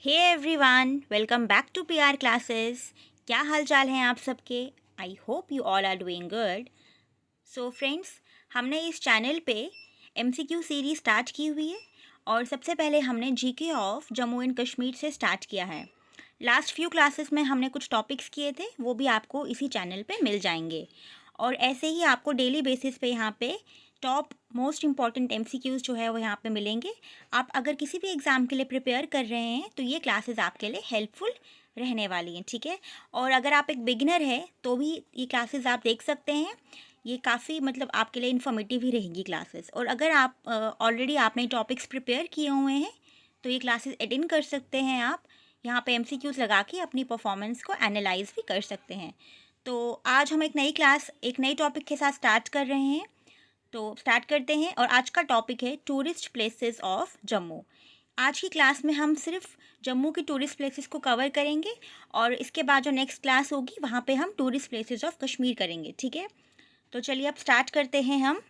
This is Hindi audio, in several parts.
Hey everyone, welcome back to PR classes. क्या हाल चाल हैं आप सबके? I hope you all are doing good. So friends, हमने इस चैनल पे एमसीक्यू सीरीज स्टार्ट की हुई है और सबसे पहले हमने GK of Jammu and Kashmir से स्टार्ट किया है। लास्ट फ्यू क्लासेस में हमने कुछ टॉपिक्स किए थे, वो भी आपको इसी चैनल पे मिल जाएंगे। और ऐसे ही आपको डेली बेसिस पे यहाँ पे टॉप मोस्ट इम्पॉर्टेंट एमसीक्यूज़ जो है वो यहाँ पे मिलेंगे। आप अगर किसी भी एग्ज़ाम के लिए प्रिपेयर कर रहे हैं तो ये क्लासेस आपके लिए हेल्पफुल रहने वाली हैं, ठीक है। और अगर आप एक बिगिनर है तो भी ये क्लासेस आप देख सकते हैं। ये काफ़ी मतलब आपके लिए इन्फॉर्मेटिव ही रहेंगी क्लासेस। और अगर आप ऑलरेडी आपने टॉपिक्स प्रिपेयर किए हुए हैं तो ये क्लासेस अटेंड कर सकते हैं। आप यहाँ पे एमसीक्यूज़ लगा के अपनी परफॉर्मेंस को एनालाइज भी कर सकते हैं। तो आज हम एक नई क्लास एक नई टॉपिक के साथ स्टार्ट कर रहे हैं। तो स्टार्ट करते हैं और आज का टॉपिक है टूरिस्ट प्लेसेस ऑफ जम्मू। आज की क्लास में हम सिर्फ जम्मू की टूरिस्ट प्लेसेस को कवर करेंगे और इसके बाद जो नेक्स्ट क्लास होगी वहाँ पे हम टूरिस्ट प्लेसेस ऑफ कश्मीर करेंगे, ठीक है। तो चलिए अब स्टार्ट करते हैं हम।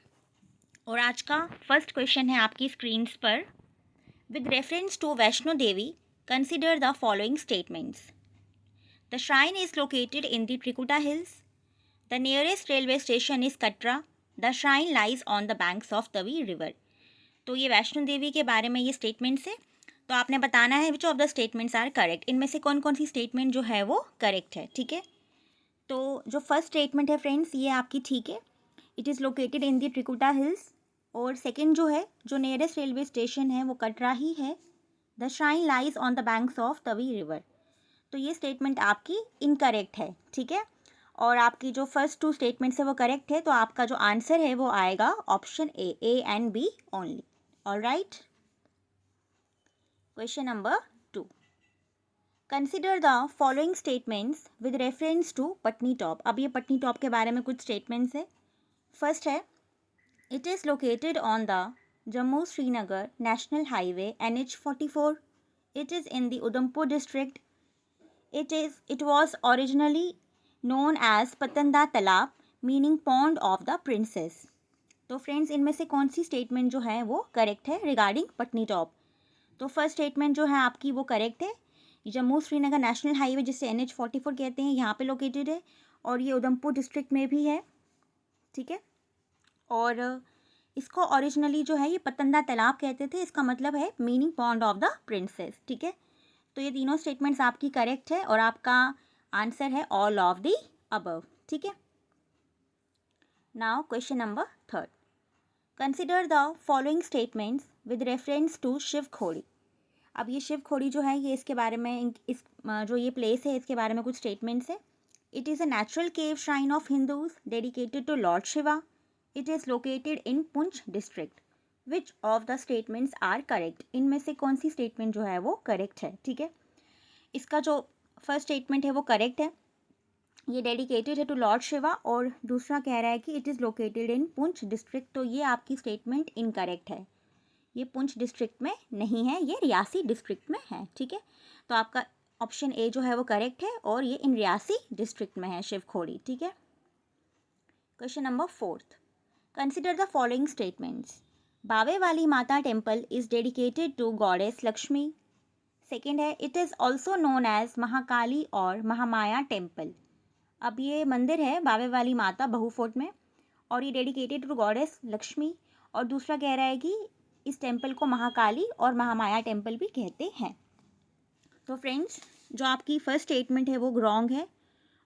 और आज का फर्स्ट क्वेश्चन है आपकी स्क्रीन्स पर। With reference to Vaishno Devi consider the following statements. The shrine is located in the Trikuta hills. The nearest railway station is Katra. The shrine lies on the banks of Tawi river. तो ये वैष्णो देवी के बारे में ये स्टेटमेंट्स है। तो आपने बताना है which of the statements are correct. इनमें से कौन कौन सी स्टेटमेंट जो है वो करेक्ट है, ठीक है। तो जो फर्स्ट स्टेटमेंट है फ्रेंड्स ये आपकी ठीक है, it is located in the Trikuta hills. और सेकेंड जो है, जो नियरेस्ट रेलवे स्टेशन है वो कटरा ही है। The shrine lies on the banks of Tawi river. तो ये स्टेटमेंट आपकी इनकरेक्ट है, ठीक है। और आपकी जो फर्स्ट टू स्टेटमेंट्स है वो करेक्ट है, तो आपका जो आंसर है वो आएगा option A and B only. Alright. Question number 2। Consider the following statements with reference to Patnitop. अब ये पटनी टॉप के बारे में कुछ स्टेटमेंट्स है। फर्स्ट है, it is located on the Jammu Srinagar national highway NH44। It is in the Udhampur district. It was originally known as पतंदा तालाब meaning pond of the princess. तो फ्रेंड्स इनमें से कौन सी स्टेटमेंट जो है वो करेक्ट है रिगार्डिंग पटनी टॉप? तो फर्स्ट स्टेटमेंट जो है आपकी वो करेक्ट है। जम्मू श्रीनगर नेशनल हाईवे जिसे NH44 कहते हैं यहाँ पे लोकेटेड है और ये उधमपुर डिस्ट्रिक्ट में भी है, ठीक है। और इसको ओरिजिनली जो है ये पतंदा तालाब कहते थे। इसका मतलब है meaning pond of the princess, ठीक है। तो ये तीनों स्टेटमेंट्स आपकी करेक्ट है और आपका आंसर है ऑल ऑफ द अबव, ठीक है। Now question number 3। Consider the following statements with reference to Shiv Khori. अब ये शिव खोड़ी जो है ये इसके बारे में जो ये प्लेस है इसके बारे में कुछ स्टेटमेंट्स है। It is a natural cave shrine of Hindus dedicated to Lord Shiva. It is located in Poonch district. Which of the statements are correct. इनमें से कौन सी स्टेटमेंट जो है वो करेक्ट है, ठीक है। इसका जो फर्स्ट स्टेटमेंट है वो करेक्ट है, ये डेडिकेटेड है टू लॉर्ड शिवा। और दूसरा कह रहा है कि it is located in Poonch district. तो ये आपकी स्टेटमेंट इनकरेक्ट है, ये पुंछ डिस्ट्रिक्ट में नहीं है, ये रियासी डिस्ट्रिक्ट में है, ठीक है। तो आपका ऑप्शन ए जो है वो करेक्ट है और ये इन रियासी डिस्ट्रिक्ट में है शिव खोड़ी, ठीक है। Question number 4। Consider the following statements. Bawe Wali Mata temple is dedicated to goddess Lakshmi. Second है, it is also known as Mahakali और महामाया टेम्पल। अब ये मंदिर है बावे वाली माता बहु फोर्ट में और ये डेडिकेटेड टू गॉडेस लक्ष्मी। और दूसरा कह रहा है कि इस टेम्पल को महाकाली और महामाया टेम्पल भी कहते हैं। तो फ्रेंड्स जो आपकी फर्स्ट स्टेटमेंट है वो रॉन्ग है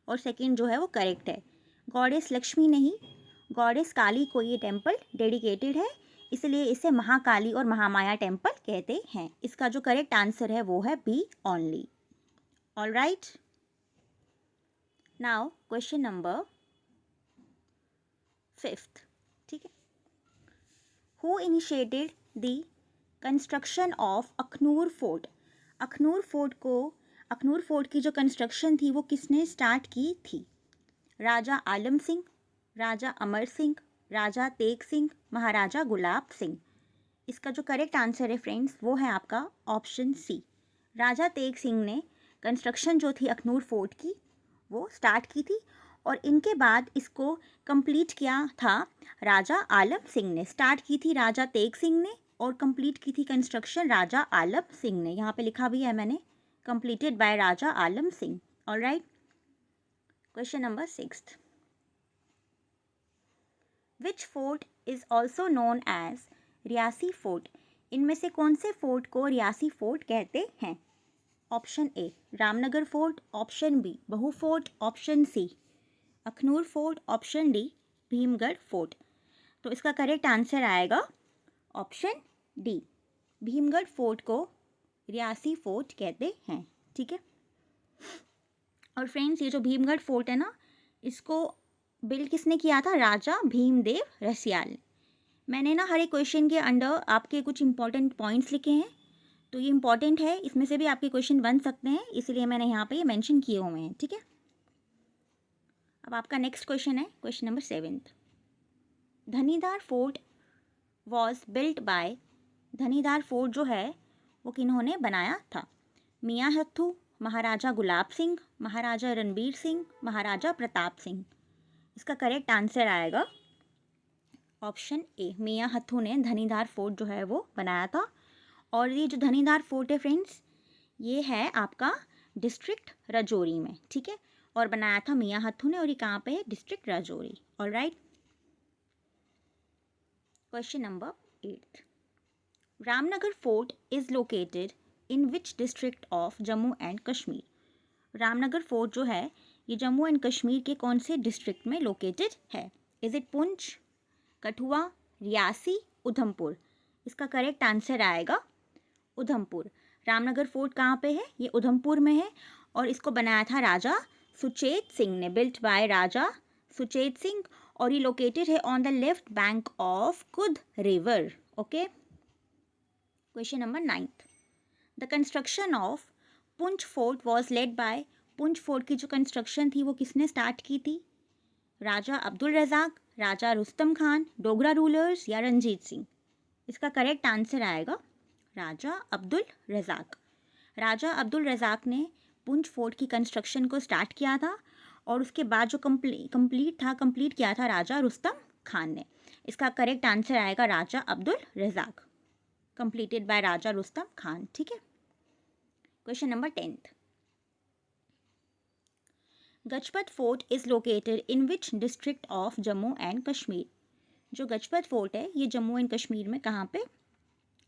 और सेकेंड जो है वो करेक्ट है। गॉडेस लक्ष्मी नहीं, गॉडेस काली को ये टेम्पल डेडिकेटेड है, इसलिए इसे महाकाली और महामाया टेम्पल कहते हैं। इसका जो करेक्ट आंसर है वो है B only. Alright. Now question number 5, ठीक है। Who initiated the construction of Akhnoor fort. Akhnoor fort की जो कंस्ट्रक्शन थी वो किसने स्टार्ट की थी? राजा आलम सिंह, राजा अमर सिंह, राजा तेग सिंह, महाराजा गुलाब सिंह। इसका जो करेक्ट आंसर है फ्रेंड्स वो है आपका ऑप्शन सी। राजा तेग सिंह ने कंस्ट्रक्शन जो थी अखनूर फोर्ट की वो स्टार्ट की थी और इनके बाद इसको कंप्लीट किया था राजा आलम सिंह ने। स्टार्ट की थी राजा तेग सिंह ने और कंप्लीट की थी कंस्ट्रक्शन राजा आलम सिंह ने। यहाँ पे लिखा भी है मैंने, completed by Raja Alam Singh. All right. Question number 6. Which fort is also known as Reasi fort? इनमें से कौन से फोर्ट को रियासी फोर्ट कहते हैं? Option A Ramnagar fort, option B Bahu fort, option C Akhnoor fort, option D Bhimgarh fort. तो इसका करेक्ट आंसर आएगा ऑप्शन डी, भीमगढ़ फोर्ट को रियासी फोर्ट कहते हैं। ठीक है। और फ्रेंड्स, ये जो भीमगढ़ फोर्ट है ना, इसको बिल्ड किसने किया था? राजा भीमदेव रसियाल ने। मैंने ना हर एक क्वेश्चन के अंडर आपके कुछ इंपॉर्टेंट पॉइंट्स लिखे हैं, तो ये इंपॉर्टेंट है, इसमें से भी आपके क्वेश्चन बन सकते हैं, इसलिए मैंने यहाँ पे ये मेंशन किए हुए हैं। ठीक है। अब आपका नेक्स्ट क्वेश्चन है question number 7। Dhanidhar fort was built by, Dhanidhar fort जो है वो किन्होंने बनाया था? मियाँ हथू, महाराजा गुलाब सिंह, महाराजा रणबीर सिंह, महाराजा प्रताप सिंह। इसका करेक्ट आंसर आएगा ऑप्शन ए, मियाँ हथू ने धनीधार फोर्ट जो है वो बनाया था। और ये जो धनीधार फोर्ट है फ्रेंड्स, ये है आपका डिस्ट्रिक्ट राजौरी में। ठीक है। और बनाया था मियाँ हथू ने, और ये कहाँ पे है? District Rajouri. All right. Question number 8। Ramnagar fort is located in which district of Jammu and Kashmir? Ramnagar fort जो है ये जम्मू एंड कश्मीर के कौन से डिस्ट्रिक्ट में लोकेटेड है? Is it Poonch, Kathua, Reasi, Udhampur? इसका करेक्ट आंसर आएगा उधमपुर। रामनगर फोर्ट कहाँ पे है? ये उधमपुर में है, और इसको बनाया था राजा सुचेत सिंह ने, बिल्ट बाय राजा सुचेत सिंह, और ये लोकेटेड है on the left bank of Kud river. Okay. Question number 9। The construction of Poonch fort was laid by, Poonch fort की जो कंस्ट्रक्शन थी वो किसने स्टार्ट की थी? राजा अब्दुल रज़ाक, राजा रुस्तम खान, डोगरा रूलर्स या रंजीत सिंह? इसका करेक्ट आंसर आएगा राजा अब्दुल रज़ाक। राजा अब्दुल रज़ाक ने पुंछ फोर्ट की कंस्ट्रक्शन को स्टार्ट किया था, और उसके बाद जो कंप्लीट किया था राजा रुस्तम खान ने। इसका करेक्ट आंसर आएगा राजा अब्दुल रज़ाक, कंप्लीटेड बाय राजा रुस्तम खान। ठीक है। Question number 10। Gajpat fort is located in which district of Jammu and Kashmir? जो गजपत फोर्ट है ये जम्मू एंड कश्मीर में कहाँ पे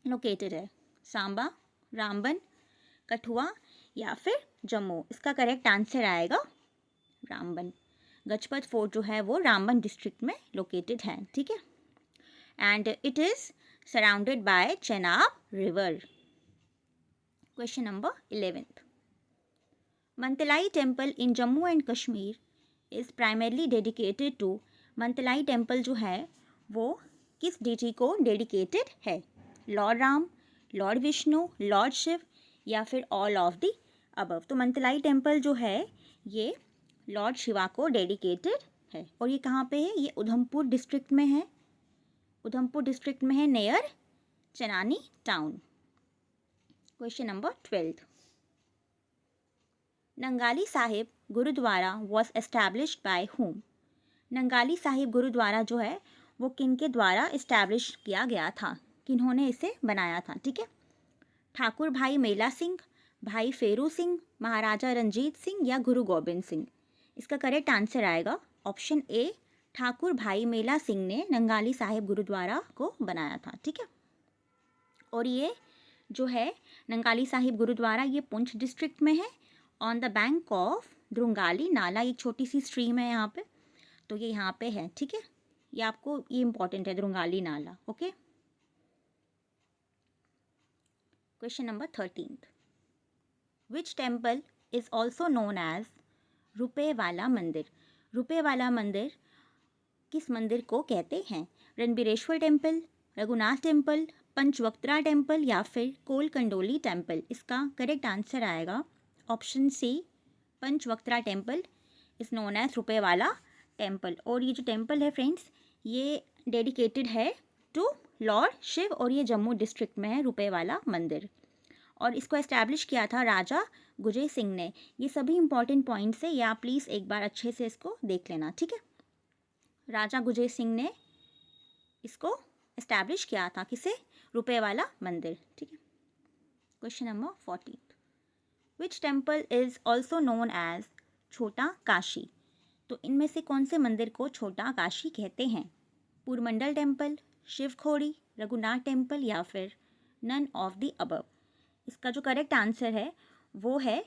लोकेटेड है? सांबा, रामबन, कठुआ या फिर जम्मू? इसका करेक्ट आंसर आएगा रामबन। गजपत फोर्ट जो है वो रामबन डिस्ट्रिक्ट में लोकेटेड है। ठीक है। And it is surrounded by Chenab river. Question number 11। Mantalai temple in Jammu and Kashmir is primarily dedicated to, Mantalai temple जो है वो किस डिटी को डेडिकेटेड है? Lord Ram, lord Vishnu, lord Shiv या फिर ऑल ऑफ द अबव? तो मंतलाई टेम्पल जो है ये लॉर्ड शिवा को डेडिकेटेड है, और ये कहाँ पे है? ये उधमपुर डिस्ट्रिक्ट में है, उधमपुर डिस्ट्रिक्ट में है, near Chenani town. Question number 12। Nangali Sahib Gurudwara was established by whom? Nangali Sahib gurdwara जो है वो किन के द्वारा इस्टेब्लिश किया गया था? किन्होंने इसे बनाया था? ठीक है। ठाकुर भाई मेला सिंह, भाई फेरू सिंह, महाराजा रंजीत सिंह या गुरु गोबिंद सिंह? इसका करेक्ट आंसर आएगा ऑप्शन ए, ठाकुर भाई मेला सिंह ने नंगाली साहिब गुरुद्वारा को बनाया था। ठीक है। और ये जो है नंगाली साहिब गुरुद्वारा ये पुंछ डिस्ट्रिक्ट में है, ऑन द बैंक ऑफ द्रुंगाली नाला, एक छोटी सी स्ट्रीम है यहाँ पे, तो ये यहाँ पे है। ठीक है। ये आपको ये इंपॉर्टेंट है, Drungali Nala. Okay. Question number 13। Which temple is also known as रुपए वाला मंदिर? रुपए वाला मंदिर किस मंदिर को कहते हैं? Ranbireshwar temple, Raghunath temple, Panchvaktra temple या फिर कोल कंडोली टेम्पल? इसका करेक्ट आंसर आएगा option C, Panchvaktra temple is known as रुपए वाला टेम्पल। और ये जो टेम्पल है फ्रेंड्स ये डेडिकेटेड है टू लॉर्ड शिव, और ये जम्मू डिस्ट्रिक्ट में है रुपए वाला मंदिर, और इसको एस्टैब्लिश किया था राजा गुजय सिंह ने। ये सभी इंपॉर्टेंट पॉइंट्स है, या प्लीज़ एक बार अच्छे से इसको देख लेना। ठीक है। राजा गुजय सिंह ने इसको एस्टैब्लिश किया था, किसे? रुपए वाला मंदिर। ठीक है। Question number 14। Which temple is also known as Chhota Kashi? तो इनमें से कौन से मंदिर को छोटा काशी कहते हैं? पूर्वमंडल टेम्पल, शिवखोड़ी, रघुनाथ टेम्पल या फिर नन ऑफ द अबव? इसका जो करेक्ट आंसर है वो है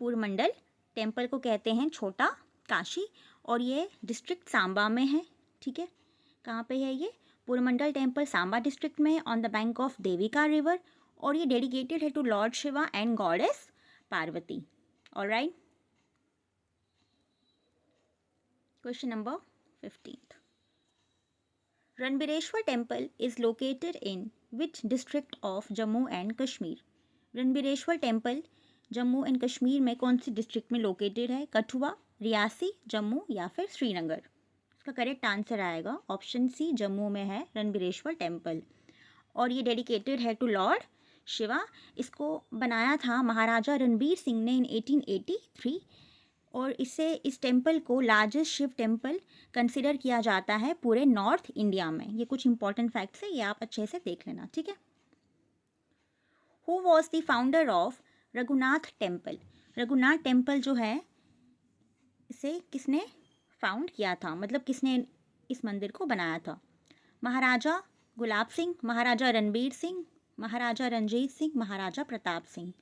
पूर्वमंडल टेम्पल को कहते हैं छोटा काशी, और ये डिस्ट्रिक्ट सांबा में है। ठीक है, कहाँ पे है ये? पूर्वमंडल टेम्पल सांबा डिस्ट्रिक्ट में है, on the bank of Devika river, और ये डेडिकेटेड है to Lord Shiva and goddess Parvati. Alright, question number 15th. Ranbireshwar temple is located in which district of Jammu and Kashmir? Ranbireshwar temple Jammu and Kashmir में कौन सी डिस्ट्रिक्ट में लोकेटेड है? कठुआ, रियासी, जम्मू या फिर श्रीनगर? इसका करेक्ट आंसर आएगा ऑप्शन सी, जम्मू में है रणबीरेश्वर टेम्पल, और ये डेडिकेटेड है टू लॉर्ड शिवा। इसको बनाया था महाराजा रणबीर सिंह ने इन 1883, और इस टेम्पल को लार्जेस्ट शिव टेम्पल कंसिडर किया जाता है पूरे नॉर्थ इंडिया में। ये कुछ इंपॉर्टेंट फैक्ट्स है, ये आप अच्छे से देख लेना। ठीक है, who was the founder of Raghunath temple? Raghunath temple जो है इसे किसने फाउंड किया था, मतलब किसने इस मंदिर को बनाया था? महाराजा गुलाब सिंह, महाराजा रणबीर सिंह, महाराजा रंजीत सिंह, महाराजा प्रताप सिंह?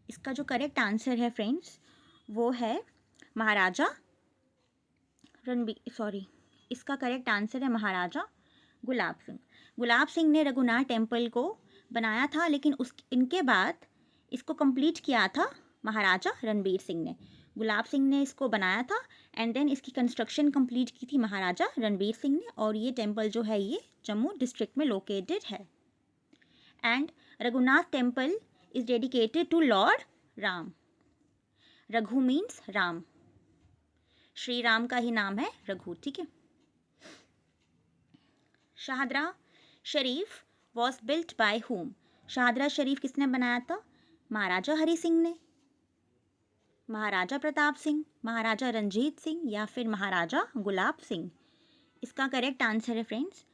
इसका जो करेक्ट आंसर है फ्रेंड्स वो है महाराजा इसका करेक्ट आंसर है महाराजा गुलाब सिंह। गुलाब सिंह ने रघुनाथ टेम्पल को बनाया था, लेकिन इनके बाद इसको कंप्लीट किया था महाराजा रणबीर सिंह ने। गुलाब सिंह ने इसको बनाया था एंड देन इसकी कंस्ट्रक्शन कंप्लीट की थी महाराजा रणबीर सिंह ने, और ये टेम्पल जो है ये जम्मू डिस्ट्रिक्ट में लोकेटेड है। And Raghunath temple is dedicated to lord Ram. Raghu means Ram, Shri Ram का ही नाम है रघु। ठीक है, Shahdara Sharif was built by whom? Shahdara शरीफ किसने बनाया था? महाराजा हरि सिंह ने, महाराजा प्रताप सिंह, महाराजा रंजीत सिंह या फिर महाराजा गुलाब सिंह? इसका करेक्ट आंसर है friends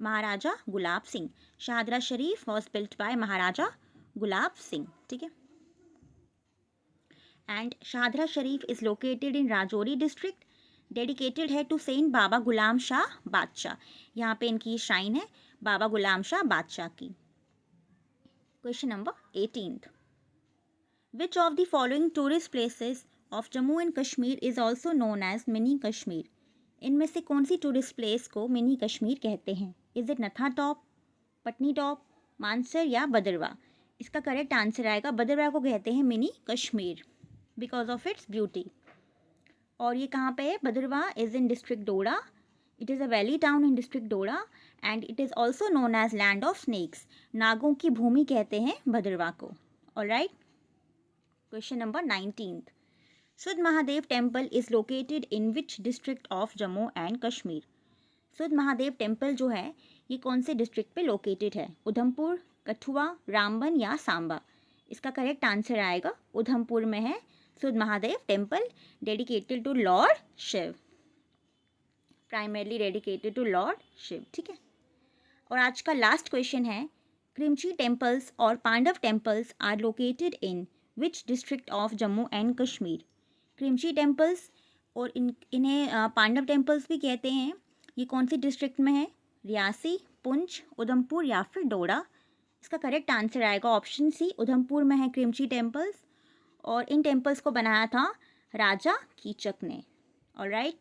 Maharaja Gulab Singh. Shahdara Sharif was built by Maharaja Gulab Singh. ठीक है, and Shahdara Sharif is located in Rajouri district, dedicated है टू सेंट बाबा गुलाम शाह बादशाह। यहाँ पे इनकी श्राइन है बाबा गुलाम शाह बादशाह की। Question number 18th. Which of the following tourist places of Jammu and Kashmir is also known as mini Kashmir? इनमें से कौन सी टूरिस्ट प्लेस को मिनी कश्मीर कहते हैं? Is it Natha top, Patnitop, Mansar या भदरवा? इसका करेक्ट आंसर आएगा भदरवा को कहते हैं mini Kashmir because of its beauty. और ये कहाँ पे है? Bhaderwah is in district Doda. It is a valley town in district Doda and it is also known as land of snakes. नागों की भूमि कहते हैं भदरवा को। Alright, question number 19th. Sudh Mahadev temple is located in which district of Jammu and Kashmir? Sudh Mahadev temple जो है ये कौन से डिस्ट्रिक्ट पे लोकेटेड है? उधमपुर, कठुआ, रामबन या सांबा? इसका करेक्ट आंसर आएगा उधमपुर में है Sudh Mahadev temple, dedicated to Lord Shiv, primarily dedicated to Lord Shiv. ठीक है, और आज का लास्ट क्वेश्चन है क्रिमची टेम्पल्स और Pandav temples are located in which district of Jammu and Kashmir? Krimchi temples और इन्हें पांडव टेम्पल्स भी कहते हैं, ये कौन सी डिस्ट्रिक्ट में है? रियासी, पुंछ, उधमपुर या फिर डोडा? इसका करेक्ट आंसर आएगा ऑप्शन सी, उधमपुर में है क्रिमची टेम्पल्स, और इन टेम्पल्स को बनाया था राजा कीचक ने। ऑलराइट,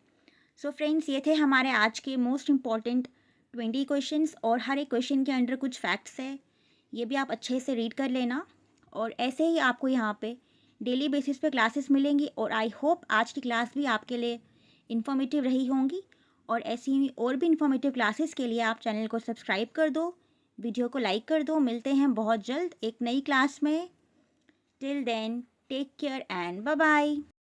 सो फ्रेंड्स ये थे हमारे आज के मोस्ट इम्पॉर्टेंट 20 क्वेश्चंस, और हर एक क्वेश्चन के अंडर कुछ फैक्ट्स है, ये भी आप अच्छे से रीड कर लेना। और ऐसे ही आपको यहाँ पे डेली बेसिस पे क्लासेस मिलेंगी, और आई होप आज की क्लास भी आपके लिए इन्फॉर्मेटिव रही होंगी। और ऐसी ही और भी इन्फॉर्मेटिव क्लासेस के लिए आप चैनल को सब्सक्राइब कर दो, वीडियो को लाइक कर दो। मिलते हैं बहुत जल्द एक नई क्लास में। Till then take care and bye bye.